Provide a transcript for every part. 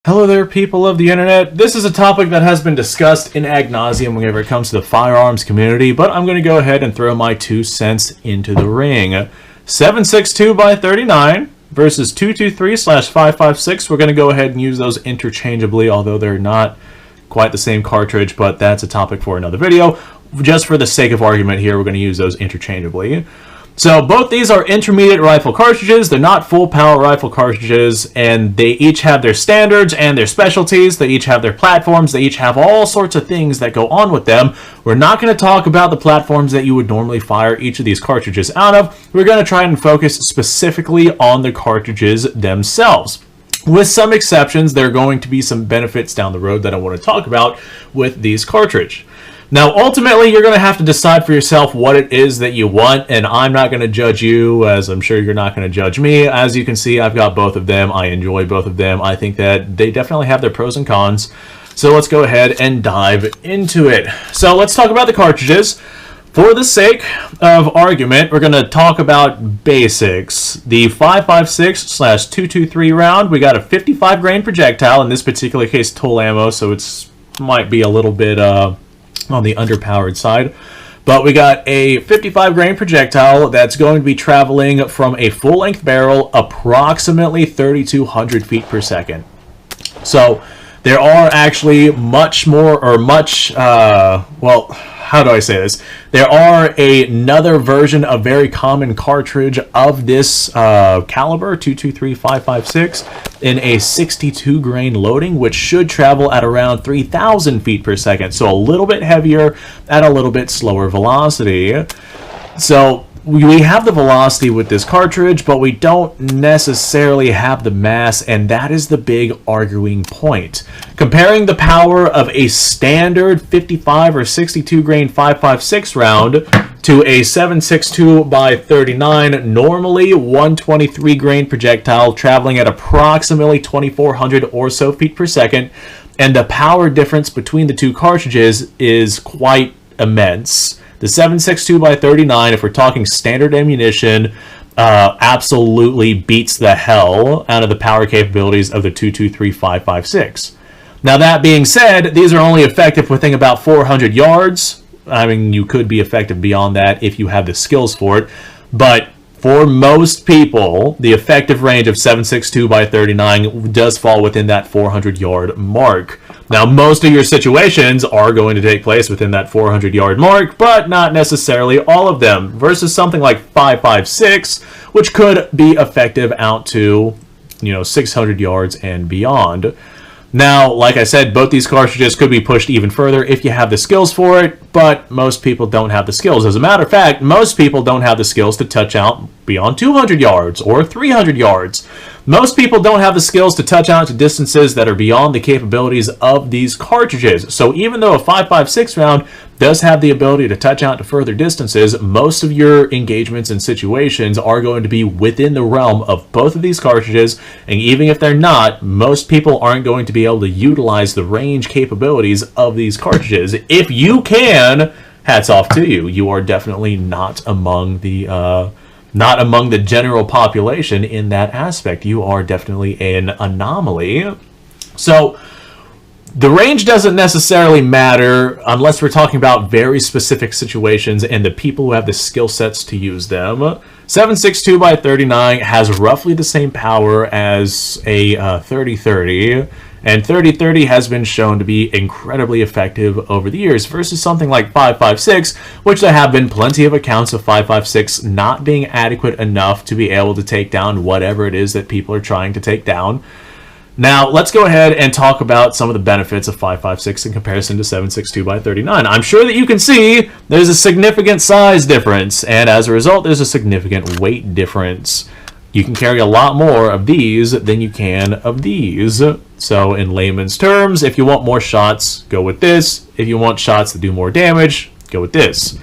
Hello there, people of the internet. This is a topic that has been discussed in ad nauseum whenever it comes to the firearms community, but I'm going to go ahead and throw my 2 cents into the ring. 762 by 39 versus 223/556. We're going to go ahead and use those interchangeably, although they're not quite the same cartridge, but that's a topic for another video. Just for the sake of argument here, we're going to use those interchangeably. So both these are intermediate rifle cartridges. They're not full power rifle cartridges, and they each have their standards and their specialties. They each have their platforms. They each have all sorts of things that go on with them. We're not going to talk about the platforms that you would normally fire each of these cartridges out of. We're going to try and focus specifically on the cartridges themselves. With some exceptions, there are going to be some benefits down the road that I want to talk about with these cartridges. Now, ultimately, you're going to have to decide for yourself what it is that you want, and I'm not going to judge you, as I'm sure you're not going to judge me. As you can see, I've got both of them. I enjoy both of them. I think that they definitely have their pros and cons. So let's go ahead and dive into it. So let's talk about the cartridges. For the sake of argument, we're going to talk about basics. The 5.56/223 round, we got a 55 grain projectile, in this particular case tool ammo, so it's might be a little bit on the underpowered side, but we got a 55 grain projectile that's going to be traveling from a full-length barrel approximately 3,200 feet per second. So there are actually much more, or much, well, how do I say this? There are another version of very common cartridge of this caliber, 223/556, in a 62 grain loading, which should travel at around 3,000 feet per second. So a little bit heavier at a little bit slower velocity. So we have the velocity with this cartridge, but we don't necessarily have the mass, and that is the big arguing point. Comparing the power of a standard 55 or 62 grain 5.56 round to a 7.62 by 39, normally 123 grain projectile traveling at approximately 2,400 or so feet per second, and the power difference between the two cartridges is quite immense. The 7.62 by 39, if we're talking standard ammunition, absolutely beats the hell out of the power capabilities of the 223/556. Now, that being said, these are only effective within about 400 yards. I mean, you could be effective beyond that if you have the skills for it, but for most people, the effective range of 7.62 by 39 does fall within that 400-yard mark. Now, most of your situations are going to take place within that 400-yard mark, but not necessarily all of them, versus something like 5.56, which could be effective out to, 600 yards and beyond. Now, like I said, both these cartridges could be pushed even further if you have the skills for it, but most people don't have the skills. As a matter of fact, most people don't have the skills to touch out beyond 200 yards or 300 yards. Most people don't have the skills to touch out to distances that are beyond the capabilities of these cartridges. So even though a 5.56 round does have the ability to touch out to further distances, most of your engagements and situations are going to be within the realm of both of these cartridges, and even if they're not, most people aren't going to be able to utilize the range capabilities of these cartridges. If you can, hats off to you. You are definitely not among the general population in that aspect. You are definitely an anomaly. So the range doesn't necessarily matter unless we're talking about very specific situations and the people who have the skill sets to use them. 7.62 by 39 has roughly the same power as a 30-30, and 30-30 has been shown to be incredibly effective over the years versus something like 5.56, which there have been plenty of accounts of 5.56 not being adequate enough to be able to take down whatever it is that people are trying to take down. Now, let's go ahead and talk about some of the benefits of 5.56 in comparison to 7.62 by 39. I'm sure that you can see there's a significant size difference, and as a result, there's a significant weight difference. You can carry a lot more of these than you can of these. So in layman's terms, if you want more shots, go with this. If you want shots that do more damage, go with this.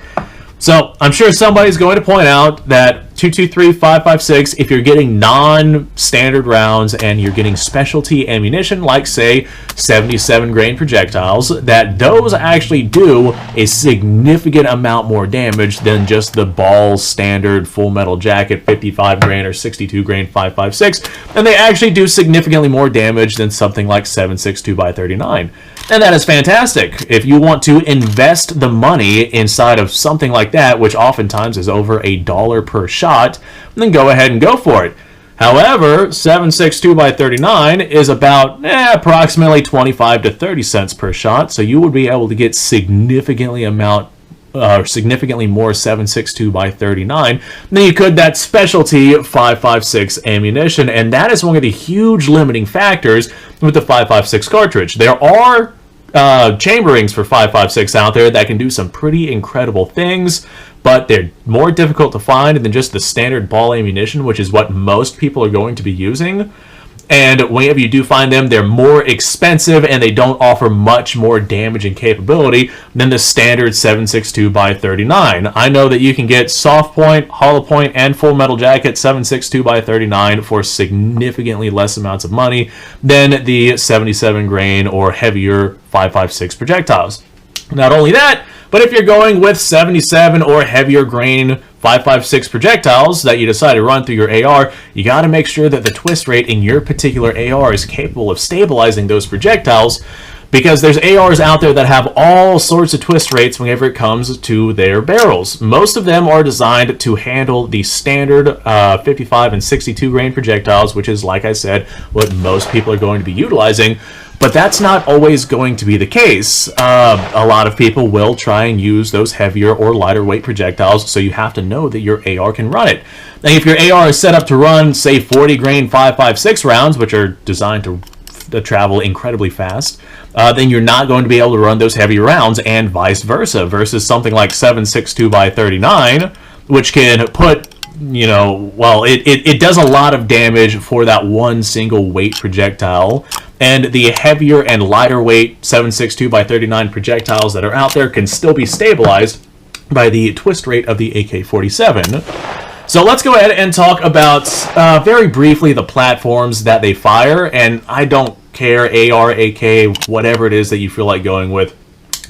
So I'm sure somebody's going to point out that 223, 556, if you're getting non-standard rounds and you're getting specialty ammunition, like, say, 77 grain projectiles, that those actually do a significant amount more damage than just the ball standard full metal jacket 55 grain or 62 grain 556, and they actually do significantly more damage than something like 7.62 by 39. And that is fantastic. If you want to invest the money inside of something like that, which oftentimes is over $1 per shot, then go ahead and go for it. However, 7.62 by 39 is about approximately 25 to 30 cents per shot, so you would be able to get significantly more 7.62 by 39 than you could that specialty 5.56 ammunition, and that is one of the huge limiting factors with the 5.56 cartridge. There are chamberings for 5.56 out there that can do some pretty incredible things, but they're more difficult to find than just the standard ball ammunition, which is what most people are going to be using. And whenever you do find them, they're more expensive and they don't offer much more damage and capability than the standard 7.62 by 39. I know that you can get soft point, hollow point, and full metal jacket 7.62 by 39 for significantly less amounts of money than the 77 grain or heavier 5.56 projectiles. Not only that, but if you're going with 77 or heavier grain 5.56 projectiles that you decide to run through your AR, you got to make sure that the twist rate in your particular AR is capable of stabilizing those projectiles, because there's ARs out there that have all sorts of twist rates whenever it comes to their barrels. Most of them are designed to handle the standard 55 and 62 grain projectiles, which is, like I said, what most people are going to be utilizing. But that's not always going to be the case. A lot of people will try and use those heavier or lighter weight projectiles, so you have to know that your AR can run it. Now, if your AR is set up to run, say, 40 grain 5.56 rounds, which are designed to travel incredibly fast, then you're not going to be able to run those heavy rounds, and vice versa, versus something like 7.62 by 39, which can put, it does a lot of damage for that one single weight projectile. And the heavier and lighter weight 7.62 by 39 projectiles that are out there can still be stabilized by the twist rate of the AK-47. So let's go ahead and talk about, very briefly, the platforms that they fire. And I don't care, AR, AK, whatever it is that you feel like going with.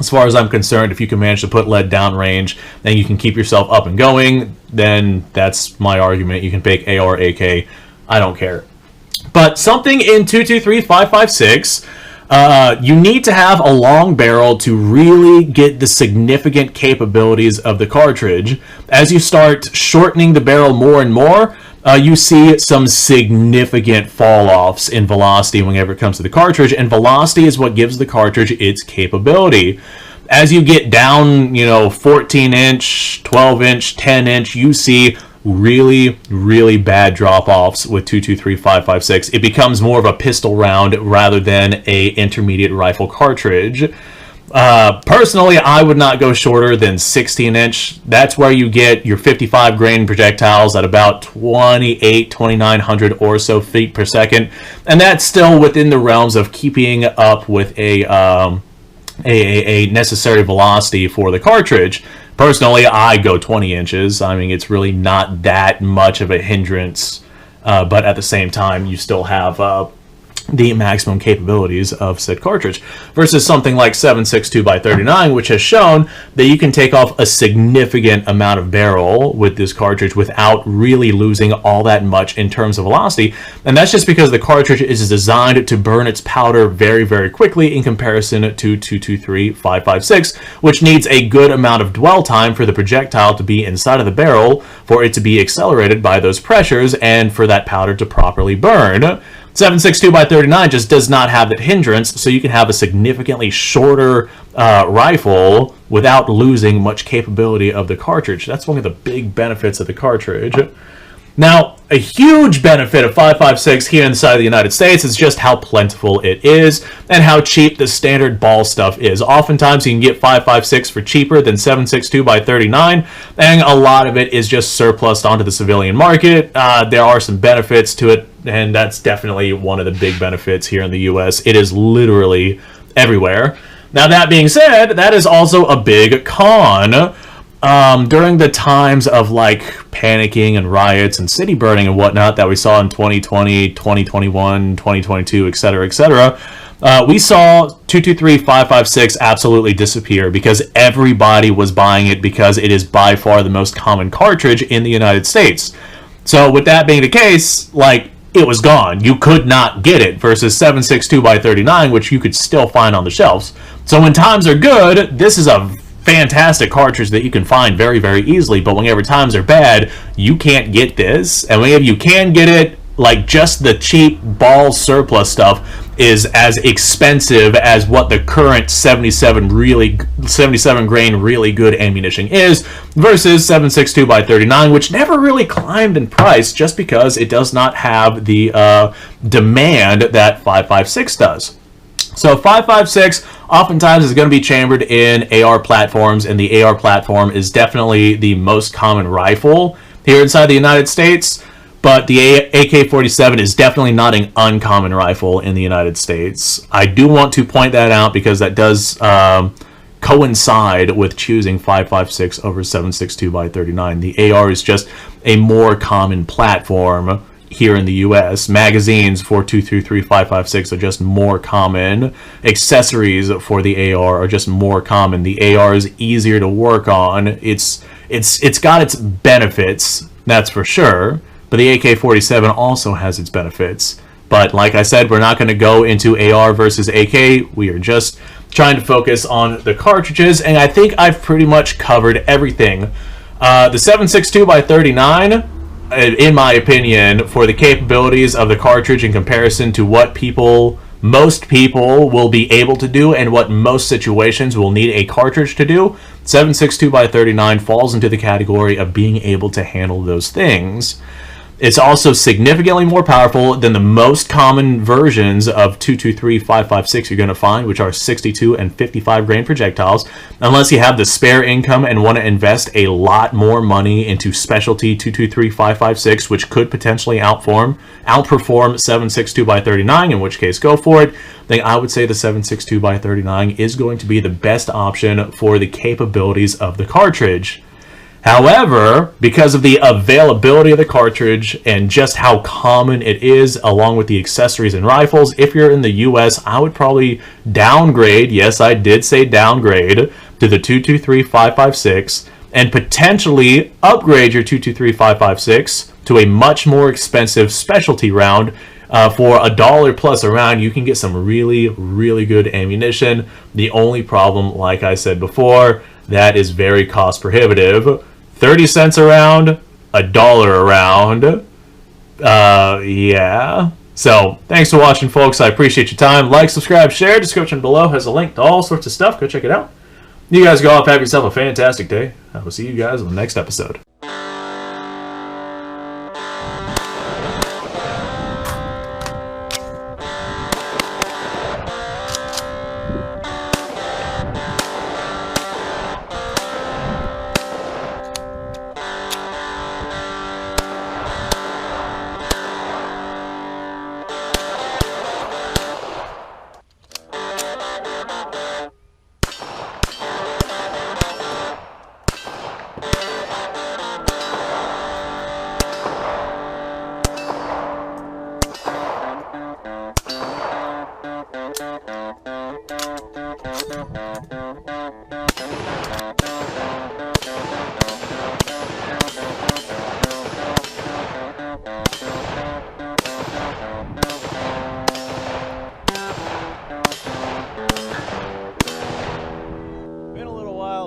As far as I'm concerned, if you can manage to put lead downrange and you can keep yourself up and going, then that's my argument. You can pick AR, AK, I don't care. But something in 223, 5.56, you need to have a long barrel to really get the significant capabilities of the cartridge. As you start shortening the barrel more and more, you see some significant fall-offs in velocity whenever it comes to the cartridge, and velocity is what gives the cartridge its capability. As you get down, 14-inch, 12-inch, 10-inch, you see really, really bad drop-offs with 223, 5.56. It becomes more of a pistol round rather than a intermediate rifle cartridge. Personally, I would not go shorter than 16-inch. That's where you get your 55 grain projectiles at about 2,900 or so feet per second, and that's still within the realms of keeping up with a necessary velocity for the cartridge. Personally, I go 20 inches. I mean, it's really not that much of a hindrance, but at the same time, you still have the maximum capabilities of said cartridge, versus something like 7.62 by 39, which has shown that you can take off a significant amount of barrel with this cartridge without really losing all that much in terms of velocity. And that's just because the cartridge is designed to burn its powder very, very quickly in comparison to 223, 5.56, which needs a good amount of dwell time for the projectile to be inside of the barrel, for it to be accelerated by those pressures, and for that powder to properly burn. 7.62 by 39 just does not have that hindrance, so you can have a significantly shorter rifle without losing much capability of the cartridge. That's one of the big benefits of the cartridge. Now, a huge benefit of 5.56 here inside the United States is just how plentiful it is and how cheap the standard ball stuff is. Oftentimes, you can get 5.56 for cheaper than 7.62 by 39, and a lot of it is just surplused onto the civilian market. There are some benefits to it, and that's definitely one of the big benefits here in the U.S. It is literally everywhere. Now, that being said, that is also a big con. during the times of like panicking and riots and city burning and whatnot that we saw in 2020, 2021, 2022, etc., we saw 223-556 absolutely disappear because everybody was buying it because it is by far the most common cartridge in the United States. So with that being the case, like, it was gone. You could not get it versus 762x39, which you could still find on the shelves. So when times are good, this is a fantastic cartridge that you can find very, very easily. But whenever times are bad, you can't get this. And whenever you can get it, like, just the cheap ball surplus stuff is as expensive as what the current 77 grain really good ammunition is versus 762x39, which never really climbed in price just because it does not have the demand that 556 does. So 556 oftentimes is going to be chambered in AR platforms, and the AR platform is definitely the most common rifle here inside the United States. But the AK-47 is definitely not an uncommon rifle in the United States. I do want to point that out because that does coincide with choosing 556 over 762x39. The AR is just a more common platform here in the US. Magazines for 223-556 are just more common. Accessories for the AR are just more common. The AR is easier to work on. It's got its benefits, that's for sure. But the AK-47 also has its benefits. But like I said, we're not going to go into AR versus AK. We are just trying to focus on the cartridges, and I think I've pretty much covered everything. The 762x39, in my opinion, for the capabilities of the cartridge in comparison to what most people will be able to do and what most situations will need a cartridge to do, 762x39 falls into the category of being able to handle those things. It's also significantly more powerful than the most common versions of 223-556 you're going to find, which are 62 and 55 grain projectiles, unless you have the spare income and want to invest a lot more money into specialty 223-556, which could potentially outperform 762x39, in which case go for it. Then I would say the 762x39 is going to be the best option for the capabilities of the cartridge. However, because of the availability of the cartridge and just how common it is, along with the accessories and rifles, if you're in the US, I would probably downgrade, yes, I did say downgrade, to the 223-556 and potentially upgrade your 223-556 to a much more expensive specialty round. For $1 plus a round, you can get some really, really good ammunition. The only problem, like I said before, that is very cost prohibitive. 30 cents a round, $1 a round. Yeah. So, thanks for watching, folks. I appreciate your time. Like, subscribe, share. Description below has a link to all sorts of stuff. Go check it out. You guys go off, have yourself a fantastic day. I will see you guys on the next episode.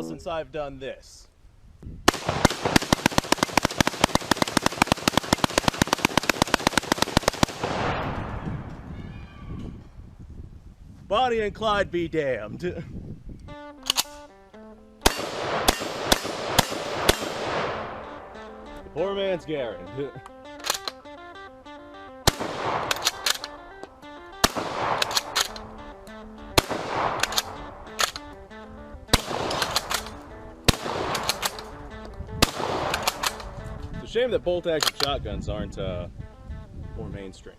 Since I've done this. Bonnie and Clyde be damned. Poor man's Garen. It's a shame that bolt-action shotguns aren't more mainstream.